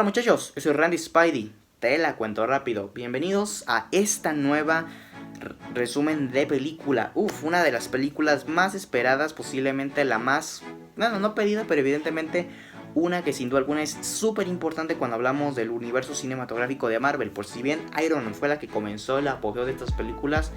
Hola muchachos, yo soy Randy Spidey, te la cuento rápido. Bienvenidos a esta nueva resumen de película. Una de las películas más esperadas, posiblemente la más, bueno, no pedida, pero evidentemente una que sin duda alguna es súper importante cuando hablamos del universo cinematográfico de Marvel. Por si bien Iron Man fue la que comenzó el apogeo de estas películas,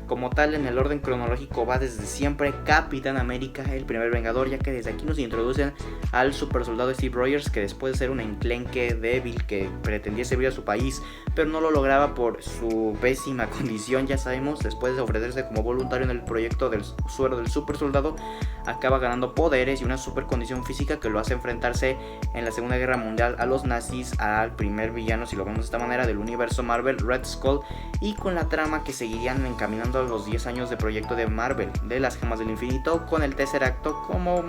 como tal, en el orden cronológico va desde siempre Capitán América, el primer Vengador, ya que desde aquí nos introducen al super soldado Steve Rogers, que después de ser un enclenque débil que pretendía servir a su país, pero no lo lograba por su pésima condición, ya sabemos, después de ofrecerse como voluntario en el proyecto del suero del super soldado, acaba ganando poderes y una super condición física que lo hace enfrentarse en la Segunda Guerra Mundial a los nazis, al primer villano, si lo vemos de esta manera, del universo Marvel, Red Skull, y con la trama que seguirían encaminando a los 10 años de proyecto de Marvel, de las Gemas del Infinito, con el Tesseracto como,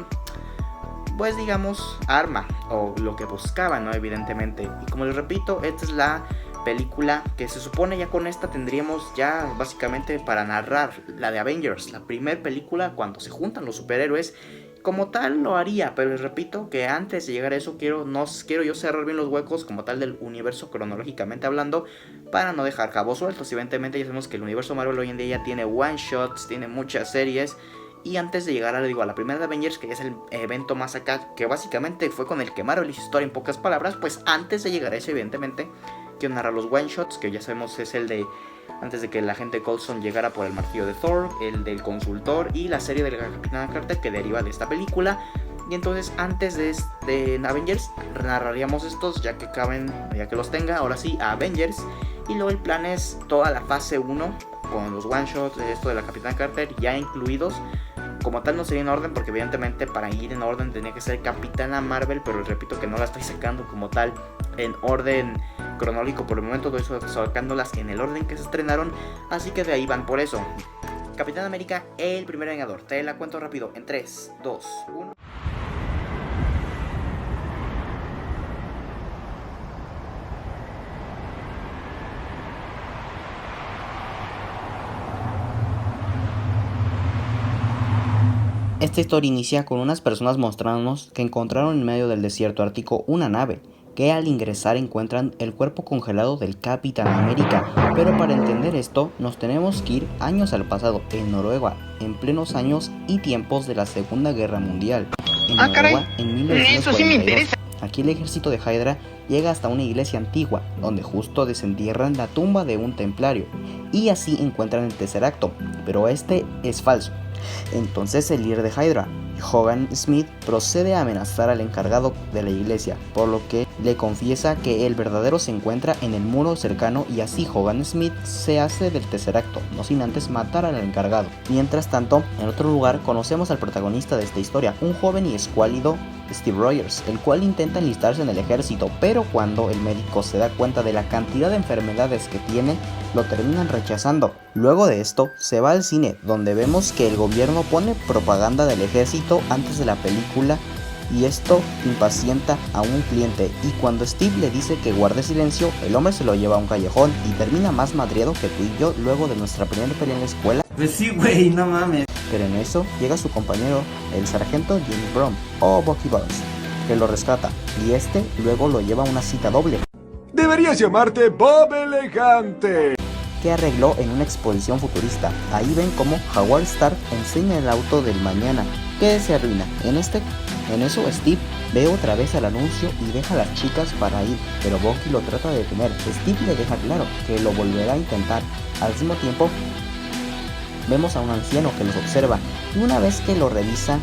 pues digamos, arma, o lo que buscaban, ¿no? Evidentemente. Y como les repito, esta es la película que se supone ya con esta tendríamos ya básicamente para narrar la de Avengers, la primera película cuando se juntan los superhéroes. Como tal lo haría, pero les repito que antes de llegar a eso quiero yo cerrar bien los huecos como tal del universo cronológicamente hablando, para no dejar cabos sueltos. Evidentemente ya sabemos que el universo Marvel hoy en día ya tiene one shots, tiene muchas series. Y antes de llegar a la primera de Avengers, que es el evento más acá, que básicamente fue con el que Marvel hizo historia en pocas palabras, pues antes de llegar a eso, evidentemente quiero narrar los one shots, que ya sabemos es el de antes de que el agente Coulson llegara por el martillo de Thor, el del consultor y la serie de la Capitana Carter que deriva de esta película. Y entonces antes de Avengers narraríamos estos ya que caben, ya que los tenga, ahora sí, a Avengers. Y luego el plan es toda la fase 1 con los one shots de esto de la Capitana Carter ya incluidos. Como tal no sería en orden porque evidentemente para ir en orden tenía que ser Capitana Marvel, pero les repito que no la estoy sacando como tal en orden cronológico por el momento, estoy sacándolas en el orden que se estrenaron, así que de ahí van por eso. Capitán América, el primer Vengador, te la cuento rápido en 3, 2, 1. Esta historia inicia con unas personas mostrándonos que encontraron en medio del desierto ártico una nave, que al ingresar encuentran el cuerpo congelado del Capitán América. Pero para entender esto nos tenemos que ir años al pasado, en Noruega, en plenos años y tiempos de la Segunda Guerra Mundial. En Noruega, en 1942. Eso sí me interesa. Aquí el ejército de Hydra llega hasta una iglesia antigua, donde justo desentierran la tumba de un templario, y así encuentran el Tesseracto, pero este es falso. Entonces el líder de Hydra, Hogan Smith, procede a amenazar al encargado de la iglesia, por lo que le confiesa que el verdadero se encuentra en el muro cercano, y así Hogan Smith se hace del Tesseracto, no sin antes matar al encargado. Mientras tanto, en otro lugar conocemos al protagonista de esta historia, un joven y escuálido Steve Rogers, el cual intenta enlistarse en el ejército, pero cuando el médico se da cuenta de la cantidad de enfermedades que tiene, lo terminan rechazando. Luego de esto, se va al cine, donde vemos que el gobierno pone propaganda del ejército antes de la película, y esto impacienta a un cliente, y cuando Steve le dice que guarde silencio, el hombre se lo lleva a un callejón y termina más madreado que tú y yo luego de nuestra primera pelea en la escuela. Pues sí, güey, no mames. Pero en eso llega su compañero, el sargento Jimmy Brown, o Bucky Barnes, que lo rescata, y este luego lo lleva a una cita doble. Deberías llamarte Bob Elegante, que arregló en una exposición futurista. Ahí ven cómo Howard Stark enseña el auto del mañana, que se arruina. En eso Steve ve otra vez el anuncio y deja a las chicas para ir, pero Bucky lo trata de detener. Steve le deja claro que lo volverá a intentar. Al mismo tiempo, vemos a un anciano que los observa, y una vez que lo revisa,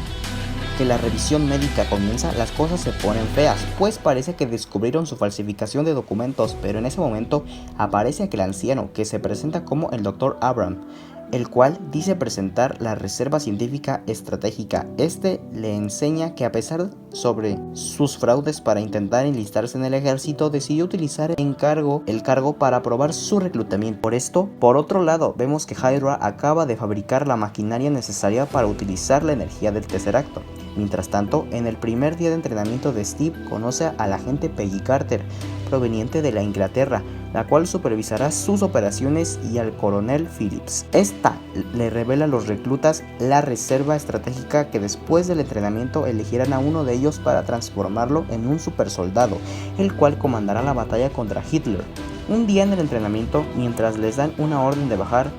que la revisión médica comienza, las cosas se ponen feas, pues parece que descubrieron su falsificación de documentos, pero en ese momento aparece aquel anciano que se presenta como el Dr. Abram, el cual dice presentar la reserva científica estratégica. Este le enseña que a pesar sobre sus fraudes para intentar enlistarse en el ejército, decidió utilizar el cargo para probar su reclutamiento. Por otro lado, vemos que Hydra acaba de fabricar la maquinaria necesaria para utilizar la energía del Tesseracto. Mientras tanto, en el primer día de entrenamiento de Steve, conoce a la agente Peggy Carter, proveniente de la Inglaterra, la cual supervisará sus operaciones, y al coronel Phillips. Esta le revela a los reclutas la reserva estratégica que después del entrenamiento elegirán a uno de ellos para transformarlo en un supersoldado, el cual comandará la batalla contra Hitler. Un día en el entrenamiento, mientras les dan una orden de bajar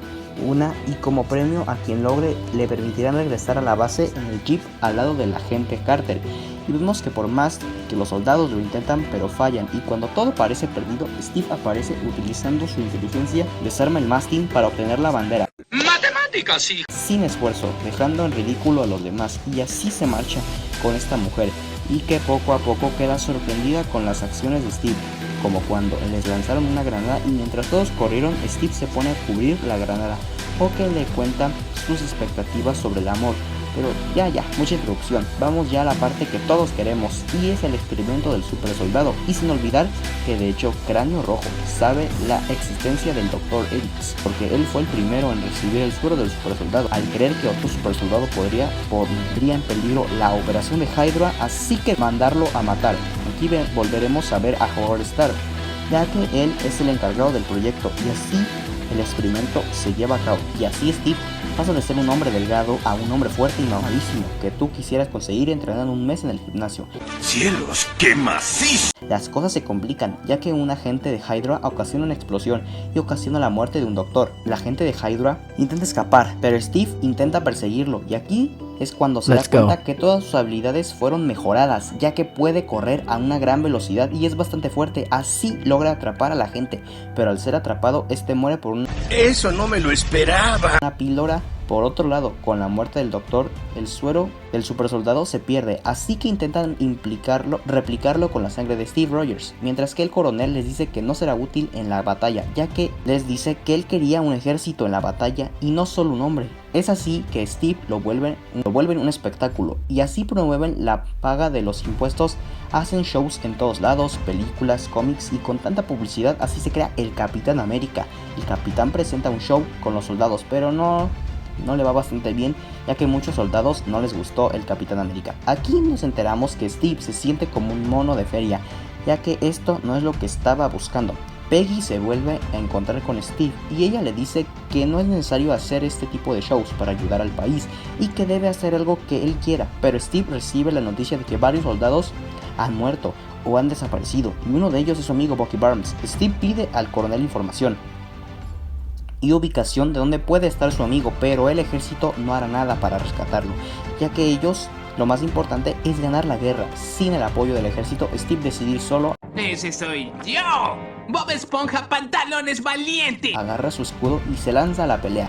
y como premio a quien logre le permitirán regresar a la base en el jeep al lado del agente Carter. Y vemos que por más que los soldados lo intentan pero fallan, y cuando todo parece perdido, Steve aparece utilizando su inteligencia, desarma el mástil para obtener la bandera. ¡Matemáticas, sí! Sin esfuerzo, dejando en ridículo a los demás, y así se marcha con esta mujer, y que poco a poco queda sorprendida con las acciones de Steve, como cuando les lanzaron una granada y mientras todos corrieron, Steve se pone a cubrir la granada, o que le cuenta sus expectativas sobre el amor. Pero ya, mucha introducción, vamos ya a la parte que todos queremos, y es el experimento del supersoldado, y sin olvidar que de hecho Cráneo Rojo sabe la existencia del Dr. Eriks, porque él fue el primero en recibir el suero del supersoldado, al creer que otro supersoldado pondría en peligro la operación de Hydra, así que mandarlo a matar. Aquí volveremos a ver a Howard Stark, ya que él es el encargado del proyecto, y así el experimento se lleva a cabo, y así Steve pasa de ser un hombre delgado a un hombre fuerte y mamadísimo que tú quisieras conseguir entrenando un mes en el gimnasio. ¡Cielos, qué macizo! Las cosas se complican, ya que un agente de Hydra ocasiona una explosión y ocasiona la muerte de un doctor. El agente de Hydra intenta escapar, pero Steve intenta perseguirlo, y aquí es cuando se da cuenta que todas sus habilidades fueron mejoradas, ya que puede correr a una gran velocidad y es bastante fuerte, así logra atrapar a la gente, pero al ser atrapado, este muere por ¡Eso no me lo esperaba! una píldora. Por otro lado, con la muerte del doctor, el suero del supersoldado se pierde, así que intentan replicarlo con la sangre de Steve Rogers, mientras que el coronel les dice que no será útil en la batalla, ya que les dice que él quería un ejército en la batalla y no solo un hombre. Es así que Steve lo vuelven un espectáculo, y así promueven la paga de los impuestos, hacen shows en todos lados, películas, cómics, y con tanta publicidad así se crea el Capitán América. El capitán presenta un show con los soldados, pero no le va bastante bien, ya que muchos soldados no les gustó el Capitán América. Aquí nos enteramos que Steve se siente como un mono de feria, ya que esto no es lo que estaba buscando. Peggy se vuelve a encontrar con Steve y ella le dice que no es necesario hacer este tipo de shows para ayudar al país y que debe hacer algo que él quiera, pero Steve recibe la noticia de que varios soldados han muerto o han desaparecido, y uno de ellos es su amigo Bucky Barnes. Steve pide al coronel información y ubicación de donde puede estar su amigo, pero el ejército no hará nada para rescatarlo, ya que ellos, lo más importante es ganar la guerra. Sin el apoyo del ejército, Steve decide ir solo. ¡Ese soy yo! ¡Bob Esponja Pantalones Valiente! Agarra su escudo y se lanza a la pelea.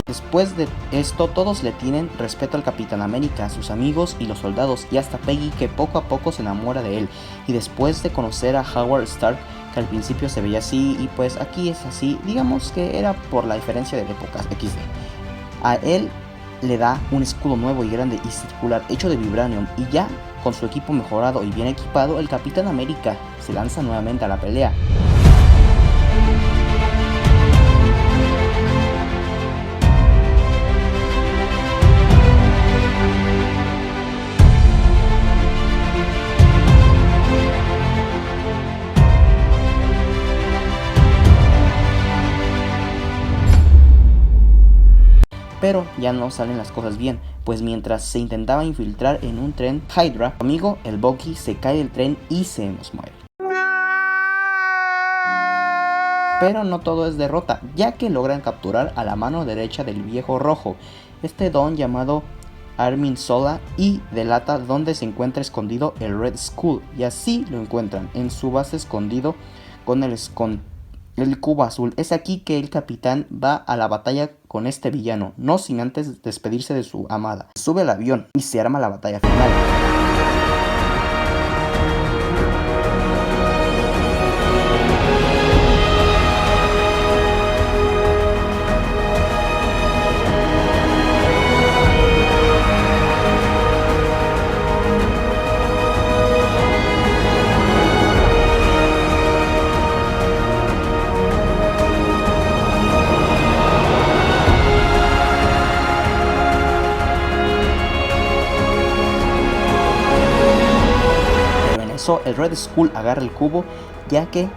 Después de esto, todos le tienen respeto al Capitán América, a sus amigos y los soldados, y hasta Peggy, que poco a poco se enamora de él. Y después de conocer a Howard Stark, que al principio se veía así y pues aquí es así, digamos que era por la diferencia de épocas XD. A él le da un escudo nuevo y grande y circular hecho de vibranium, y ya con su equipo mejorado y bien equipado, el Capitán América se lanza nuevamente a la pelea. Pero ya no salen las cosas bien, pues mientras se intentaba infiltrar en un tren Hydra, su amigo el Bucky se cae del tren y se nos muere. Pero no todo es derrota, ya que logran capturar a la mano derecha del viejo rojo, este don llamado Armin Zola y delata dónde se encuentra escondido el Red Skull, y así lo encuentran en su base escondido con el cubo azul. Es aquí que el capitán va a la batalla con este villano, no sin antes despedirse de su amada. Sube al avión y se arma la batalla final. El Red Skull agarra el cubo, ya que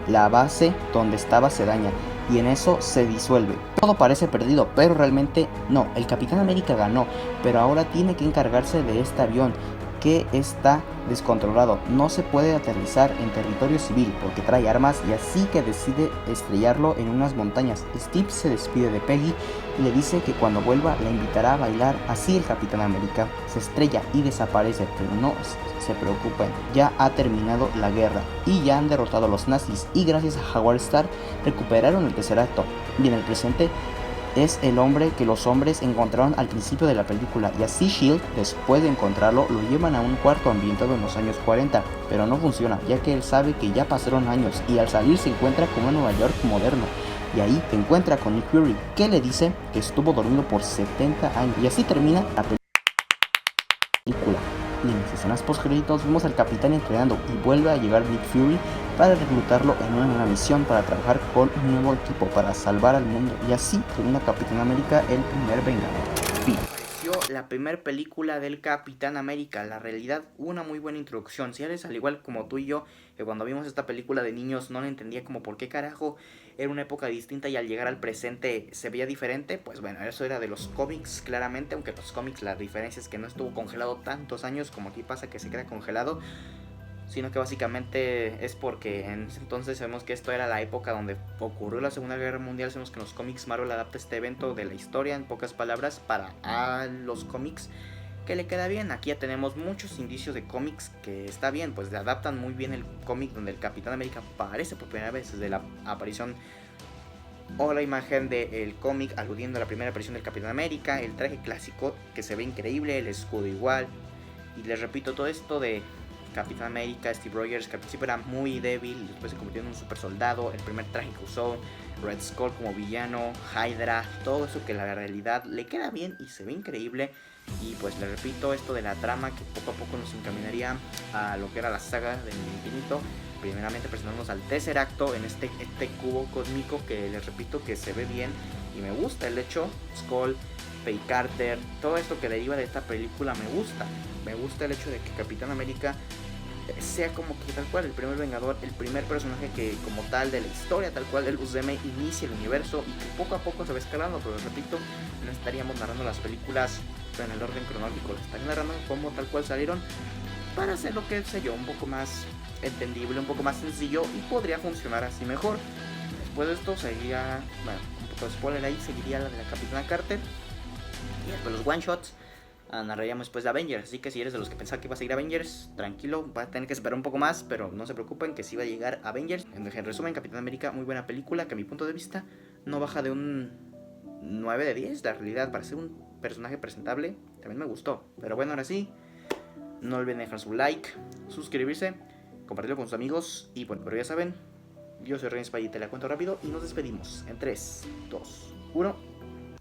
la base donde estaba se daña, y en eso se disuelve. Todo parece perdido, pero realmente no. El Capitán América ganó, pero ahora tiene que encargarse de este avión que está descontrolado. No se puede aterrizar en territorio civil porque trae armas, y así que decide estrellarlo en unas montañas. Steve se despide de Peggy y le dice que cuando vuelva la invitará a bailar. Así el Capitán América se estrella y desaparece, pero no se preocupen, ya ha terminado la guerra y ya han derrotado a los nazis, y gracias a Howard Stark recuperaron el Tesseracto, y en el presente es el hombre que los hombres encontraron al principio de la película, y así SHIELD, después de encontrarlo, lo llevan a un cuarto ambientado en los años 40, pero no funciona, ya que él sabe que ya pasaron años, y al salir se encuentra con un Nueva York moderno, y ahí se encuentra con Nick Fury, que le dice que estuvo dormido por 70 años, y así termina la película. Y en las escenas postcréditos vemos al capitán entrenando, y vuelve a llegar Nick Fury para reclutarlo en una nueva misión para trabajar con un nuevo equipo para salvar al mundo, y así termina Capitán América, el primer vengador. Fin. La primera película del Capitán América. La realidad, una muy buena introducción. Si eres al igual como tú y yo, que cuando vimos esta película de niños no la entendía como por qué carajo era una época distinta y al llegar al presente se veía diferente, pues bueno, eso era de los cómics claramente, aunque los cómics la diferencia es que no estuvo congelado tantos años como aquí pasa que se queda congelado, sino que básicamente es porque en ese entonces sabemos que esto era la época donde ocurrió la Segunda Guerra Mundial. Sabemos que en los cómics Marvel adapta este evento de la historia, en pocas palabras, para los cómics, que le queda bien. Aquí ya tenemos muchos indicios de cómics que está bien, pues le adaptan muy bien el cómic donde el Capitán América aparece por primera vez desde la aparición o la imagen del cómic aludiendo a la primera aparición del Capitán América, el traje clásico que se ve increíble, el escudo igual, y les repito, todo esto de Capitán América, Steve Rogers, que al principio era muy débil y después se convirtió en un super soldado, el primer traje que usó, Red Skull como villano, Hydra, todo eso que la realidad le queda bien y se ve increíble. Y pues les repito, esto de la trama que poco a poco nos encaminaría a lo que era la saga del infinito, primeramente presentándonos al Tesseracto en este cubo cósmico que les repito que se ve bien y me gusta el hecho, Skull, Peggy Carter, todo esto que deriva de esta película me gusta el hecho de que Capitán América sea como que tal cual el primer vengador, el primer personaje que como tal de la historia tal cual del UCM inicia el universo y que poco a poco se va escalando, pero les repito, no estaríamos narrando las películas en el orden cronológico, las estarían narrando como tal cual salieron para hacer lo que sé yo, un poco más entendible, un poco más sencillo y podría funcionar así mejor. Después de esto seguiría, bueno, un poco de spoiler ahí, seguiría la de la Capitana Carter y después los one shots. Narraríamos después de Avengers, así que si eres de los que pensaba que iba a seguir Avengers, tranquilo, va a tener que esperar un poco más, pero no se preocupen que sí va a llegar Avengers. En resumen, Capitán América, muy buena película, que a mi punto de vista no baja de un 9 de 10, la realidad, para ser un personaje presentable, también me gustó. Pero bueno, ahora sí, no olviden dejar su like, suscribirse, compartirlo con sus amigos, y bueno, pero ya saben, yo soy Rey Spy y te la cuento rápido, y nos despedimos en 3, 2, 1...